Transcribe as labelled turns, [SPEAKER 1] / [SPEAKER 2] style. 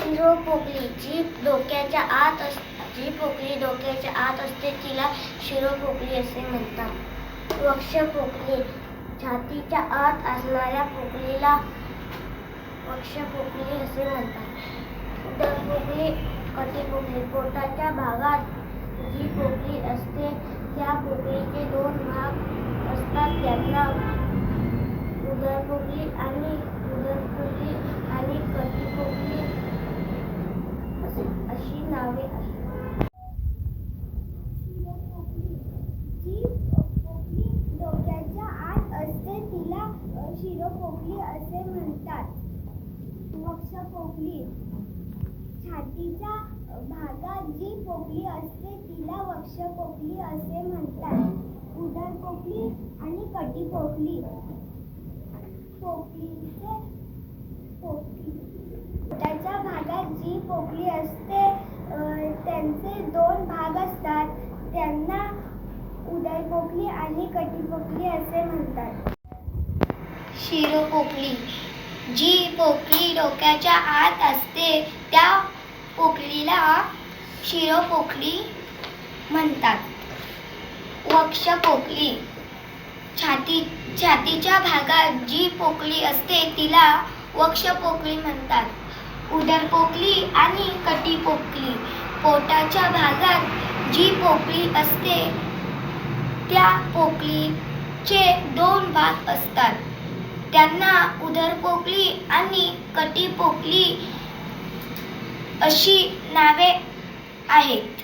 [SPEAKER 1] शिरोपोकली जी पोकली डोक्याच्या आत असते तिला शिरोपोकली असे म्हणतात. वक्षपोकली छातीच्या आत असणाऱ्या पोकलीला वक्षपोकली असे म्हणतात. उदरपोकली कटिपोकली पोटाच्या भागात जी पोकली असते त्या पोकलीचे दोन भाग असतात त्यांना उदरपोकली आणि कटिपोकली अशी नावे आहेत. शिरोपोकली जी पोकली डोक्याच्या आत असते तिला शिरोपोकली असे म्हणतात. वक्षपोकली छातीच्या भागात जी पोकली असते तिला वक्षपोकली असे म्हणतात. उदरपोकली आणि कटिपोकली पोटाच्या भागात जी पोकली असते त्यांचे दोन भाग असतात त्यांना उदरपोकली आणि कटिपोकली असे म्हणतात. शिरोपोकली जी पोकली डोक्याच्या आत असते त्या पोकलीला शिरोपोकली म्हणतात. वक्षपोकली छातीच्या भागात जी पोकली असते तिला वक्षपोकली म्हणतात. उदरपोकली आणि कटिपोकली पोटाच्या भागात जी पोकली असते त्या पोकलीचे दोन भाग असतात त्यांना उदरपोकली आणि कटिपोकली अशी नावे आहेत.